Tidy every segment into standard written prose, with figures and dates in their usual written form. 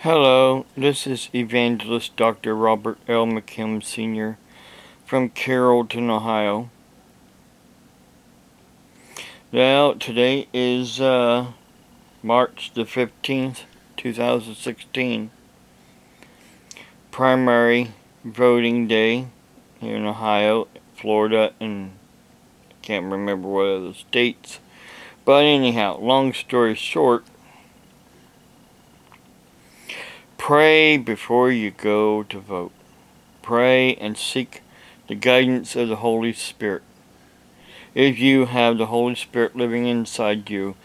Hello, this is Evangelist Dr. Robert L. McKim Sr. from Carrollton, Ohio. Well, today is March the 15th, 2016. Primary voting day here in Ohio, Florida, and I can't remember what other states. But anyhow, long story short, pray before you go to vote. Pray and seek the guidance of the Holy Spirit. If you have the Holy Spirit living inside you,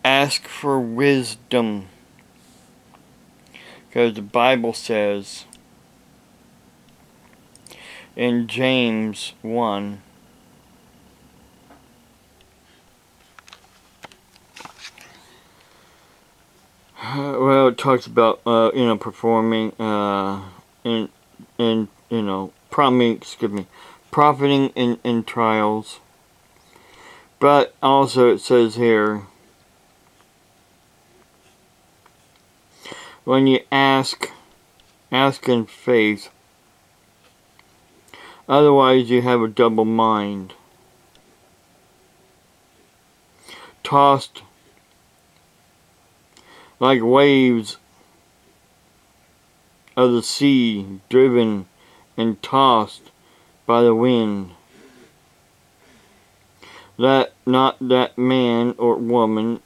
ask for wisdom. Because the Bible says in James 1, well, it talks about, performing, profiting in trials. But also it says here, when you ask in faith, otherwise you have a double mind, tossed like waves of the sea, driven and tossed by the wind. Let not that man or woman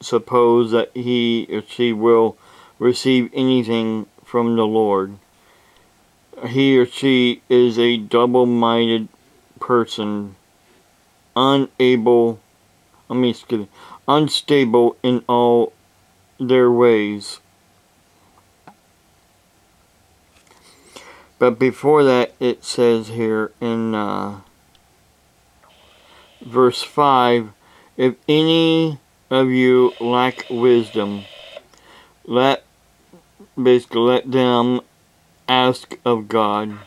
suppose that he or she will receive anything from the Lord. He or she is a double-minded person, unstable in all their ways. But before that, it says here in verse 5, if any of you lack wisdom, let them ask of God.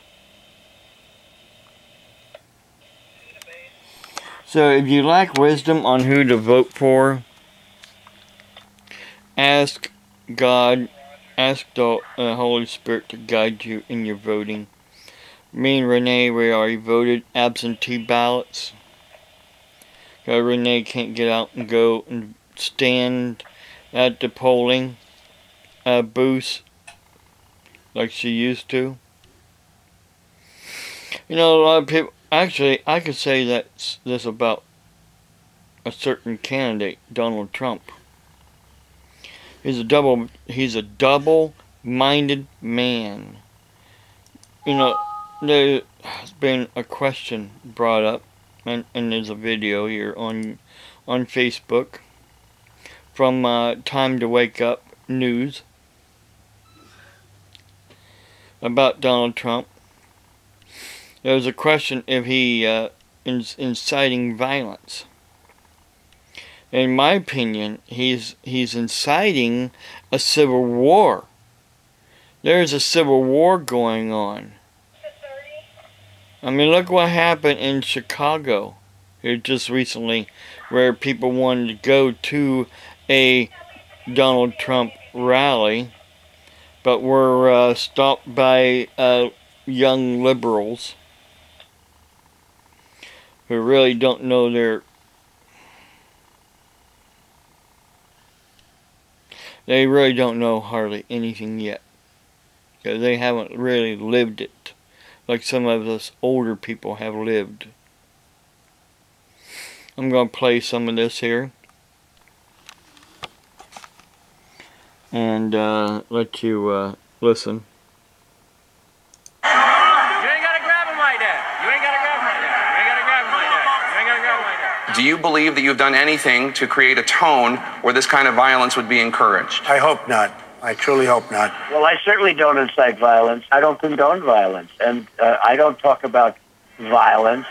So if you lack wisdom on who to vote for, ask God, ask the Holy Spirit to guide you in your voting. Me and Renee, we already voted absentee ballots. Renee can't get out and go and stand at the polling booth like she used to. You know, a lot of people, actually, I could say this about a certain candidate, Donald Trump. He's a double-minded man. You know, there has been a question brought up, and there's a video here on Facebook from Time to Wake Up News about Donald Trump. There was a question if he is inciting violence. In my opinion, he's inciting a civil war. There's a civil war going on. I mean, look what happened in Chicago here just recently, where people wanted to go to a Donald Trump rally, but were stopped by young liberals who really don't know they really don't know hardly anything yet, because they haven't really lived it like some of us older people have lived. I'm going to play some of this here and let you listen. You ain't got to grab him like that. You ain't got to grab him like that. You ain't got to grab him like that. You ain't got to grab him like that. Do you believe that you've done anything to create a tone where this kind of violence would be encouraged? I hope not. I truly hope not. Well, I certainly don't incite violence. I don't condone violence. And I don't talk about violence.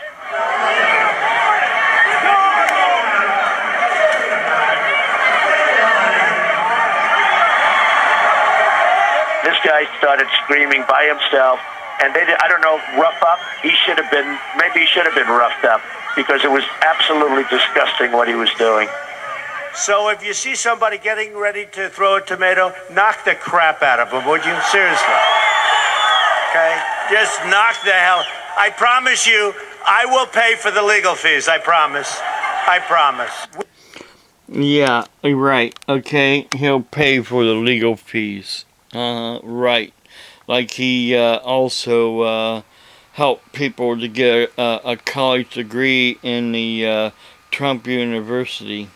This guy started screaming by himself. And they did, I don't know, rough up. Maybe he should have been roughed up, because it was absolutely disgusting what he was doing. So if you see somebody getting ready to throw a tomato, knock the crap out of them, would you? Seriously. Okay? Just knock the hell. I promise you, I will pay for the legal fees. I promise. I promise. Yeah, right. Okay, he'll pay for the legal fees. Right. Like he also helped people to get a college degree in the Trump University.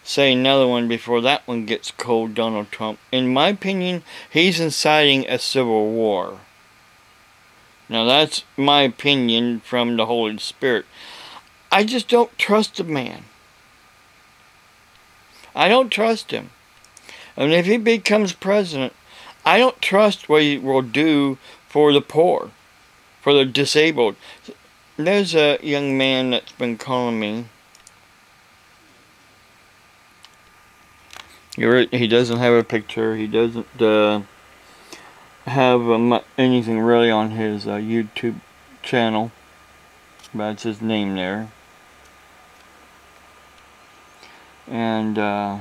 Say another one before that one gets cold, Donald Trump. In my opinion, he's inciting a civil war. Now that's my opinion from the Holy Spirit. I just don't trust the man. I don't trust him. And if he becomes president, I don't trust what he will do for the poor, for the disabled. There's a young man that's been calling me. He doesn't have a picture. He doesn't have anything really on his YouTube channel. That's his name there. And hello,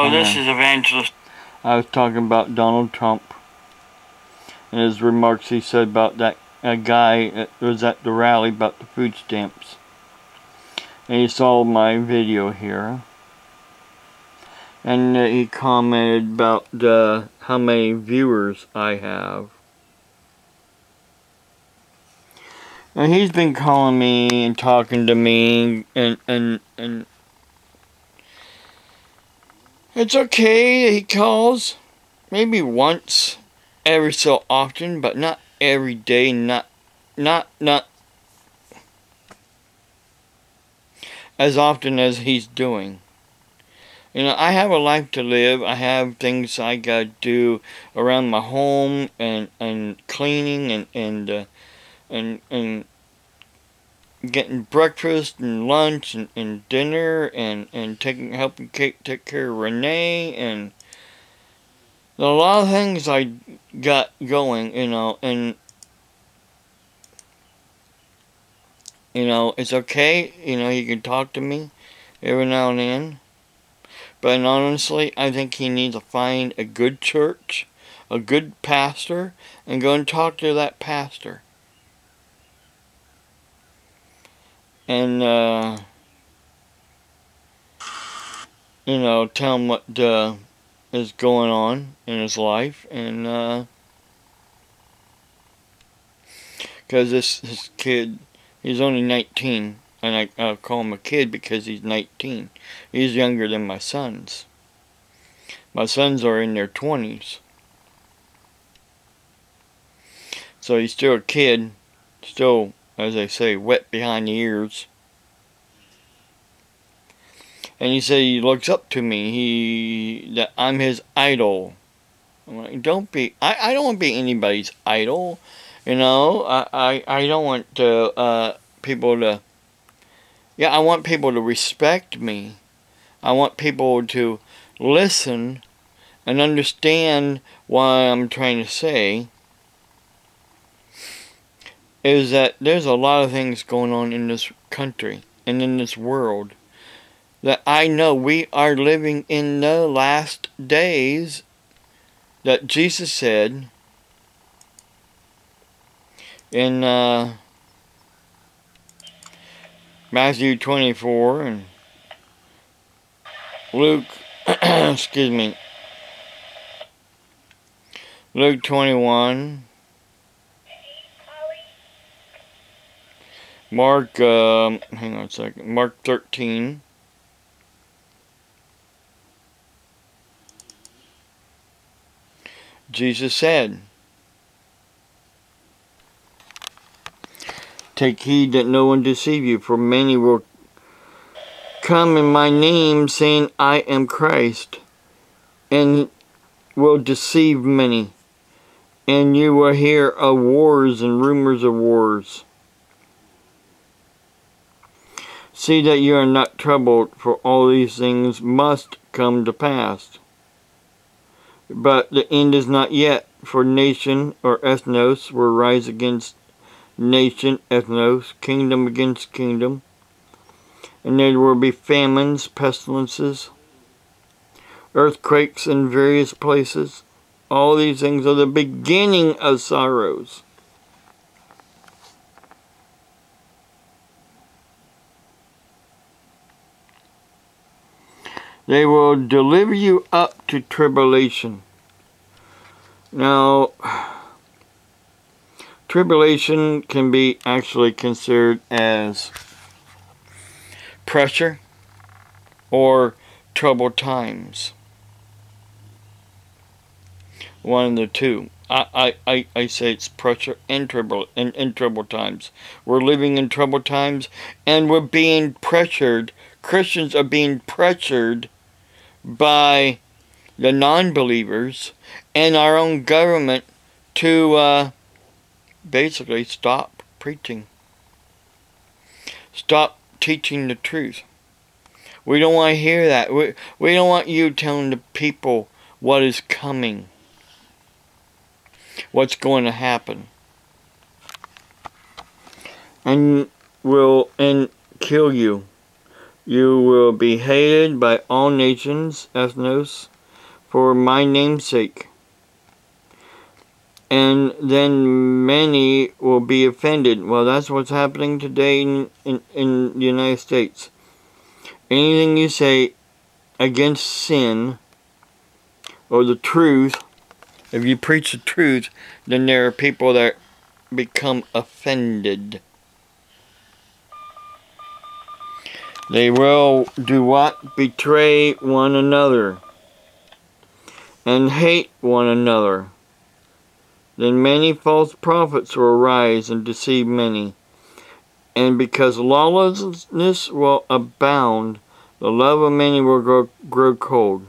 this is Evangelist. I was talking about Donald Trump and his remarks he said about that guy that was at the rally about the food stamps. And he saw my video here. And he commented about how many viewers I have. And he's been calling me and talking to me and it's okay, he calls maybe once every so often, but not every day, not as often as he's doing. You know, I have a life to live. I have things I gotta do around my home and cleaning and getting breakfast and lunch and dinner and helping take care of Renee, and a lot of things I got going, you know, and you know, it's okay, you know, he can talk to me every now and then. But honestly, I think he needs to find a good church, a good pastor, and go and talk to that pastor. And, you know, tell him what is going on in his life. And, because this kid, he's only 19. And I call him a kid because he's 19. He's younger than my sons. My sons are in their 20s. So he's still a kid. Still, as they say, wet behind the ears. And he said he looks up to me. That I'm his idol. I'm like, don't be. I don't want to be anybody's idol. You know, I don't want people to. Yeah, I want people to respect me. I want people to listen and understand what I'm trying to say. Is that there's a lot of things going on in this country and in this world that I know we are living in the last days that Jesus said in Matthew 24 and Luke, excuse me, Luke 21, Mark, hang on a second, Mark 13, Jesus said, "Take heed that no one deceive you, for many will come in my name, saying, I am Christ, and will deceive many. And you will hear of wars and rumors of wars. See that you are not troubled, for all these things must come to pass. But the end is not yet, for nation or ethnos will rise against nation, ethnos, kingdom against kingdom. And there will be famines, pestilences, earthquakes in various places. All these things are the beginning of sorrows. They will deliver you up to tribulation. Now, tribulation can be actually considered as pressure or troubled times. One of the two. I say it's pressure and troubled times. We're living in troubled times, and we're being pressured. Christians are being pressured by the non-believers and our own government to basically stop preaching. Stop teaching the truth. We don't want to hear that. We don't want you telling the people what is coming. What's going to happen. And kill you. You will be hated by all nations, ethnos, for my name's sake. And then many will be offended. Well, that's what's happening today in the United States. Anything you say against sin or the truth, if you preach the truth, then there are people that become offended. They will do what? Betray one another and hate one another. Then many false prophets will arise and deceive many. And because lawlessness will abound, the love of many will grow cold.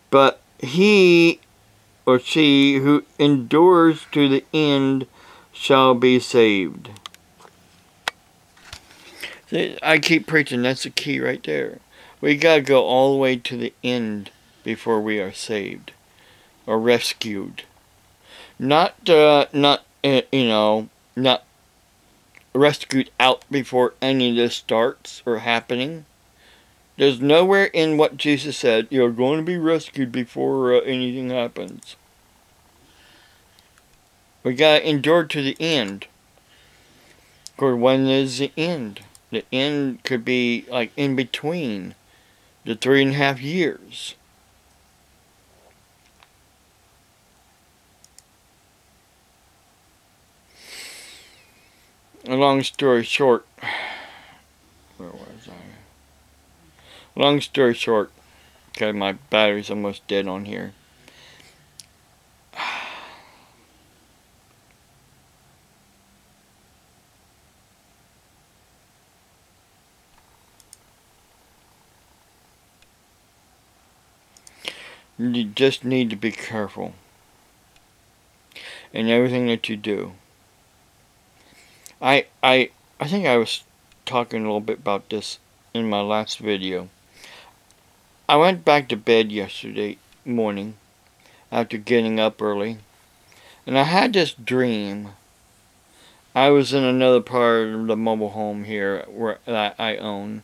But he or she who endures to the end shall be saved. See, I keep preaching, that's the key right there. We gotta go all the way to the end before we are saved or rescued. Not rescued out before any of this starts or happening. There's nowhere in what Jesus said you're going to be rescued before anything happens. We gotta endure to the end. Or when is the end? The end could be like in between the 3.5 years. A long story short, where was I? Long story short, okay, my battery's almost dead on here. You just need to be careful in everything that you do. I think I was talking a little bit about this in my last video. I went back to bed yesterday morning after getting up early, and I had this dream. I was in another part of the mobile home here that I own,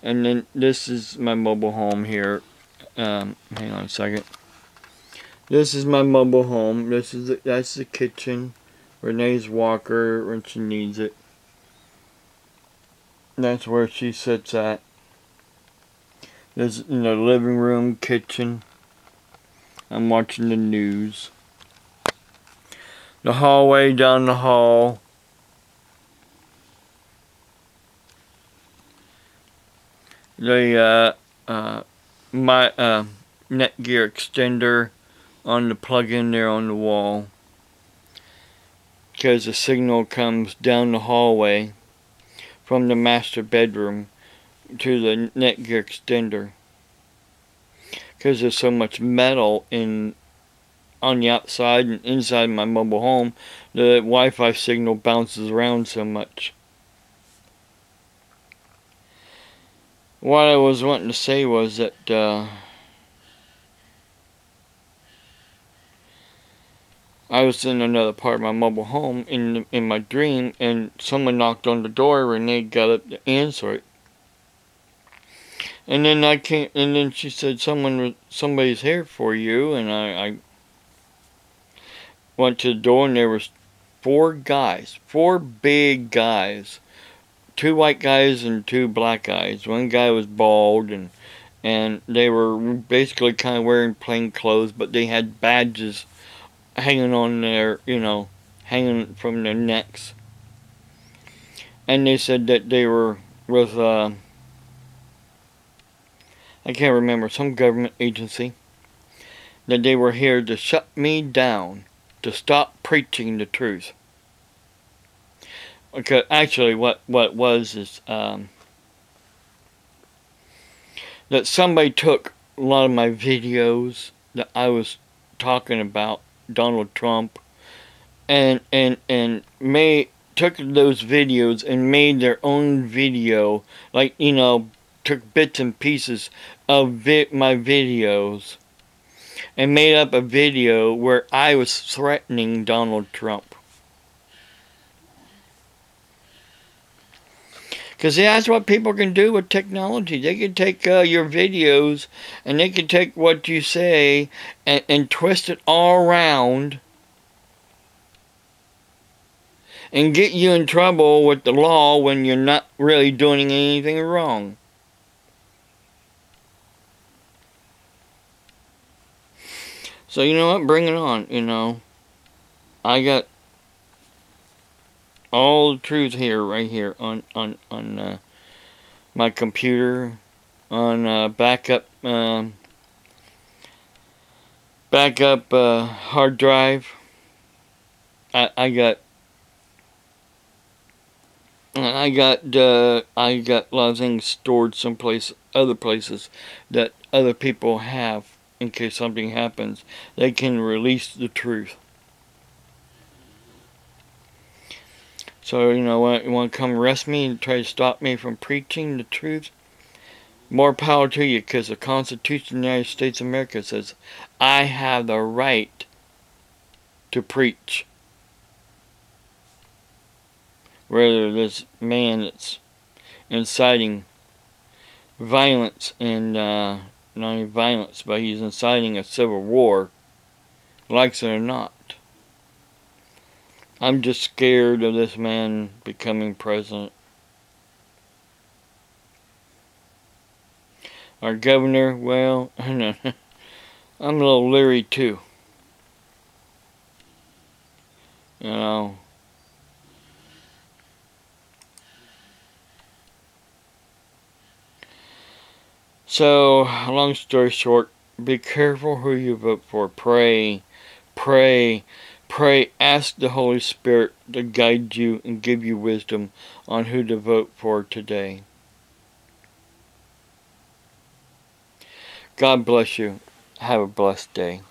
and then this is my mobile home here. Hang on a second. This is my mobile home. That's the kitchen. Renee's walker when she needs it. That's where she sits at. There's living room, kitchen. I'm watching the news. The hallway down the hall. The my Netgear extender on the plug-in there on the wall, because the signal comes down the hallway from the master bedroom to the Netgear extender, because there's so much metal on the outside and inside my mobile home. The Wi-Fi signal bounces around so much. What I was wanting to say was that I was in another part of my mobile home in my dream, and someone knocked on the door, and they got up to answer it. And then and then she said, somebody's here for you, and I went to the door, and there was 4 guys, 4 big guys, 2 white guys and 2 black guys. One guy was bald, and they were basically kind of wearing plain clothes, but they had badges hanging on their, hanging from their necks. And they said that they were with, I can't remember, some government agency, that they were here to shut me down, to stop preaching the truth. Okay, actually, what it was is that somebody took a lot of my videos that I was talking about Donald Trump, and took those videos and made their own video, like, took bits and pieces of my videos and made up a video where I was threatening Donald Trump. Because that's what people can do with technology. They can take your videos, and they can take what you say and twist it all around and get you in trouble with the law when you're not really doing anything wrong. So you know what? Bring it on, I got all the truth here, right here, on my computer, on backup hard drive. I got a lot of things stored someplace, other places that other people have in case something happens. They can release the truth. So, you want to come arrest me and try to stop me from preaching the truth? More power to you, because the Constitution of the United States of America says, I have the right to preach. Whether this man that's inciting violence, and not only violence, but he's inciting a civil war, likes it or not. I'm just scared of this man becoming president. Our governor, well, I'm a little leery too. So, long story short, be careful who you vote for. Pray, pray, pray. Ask the Holy Spirit to guide you and give you wisdom on who to vote for today. God bless you. Have a blessed day.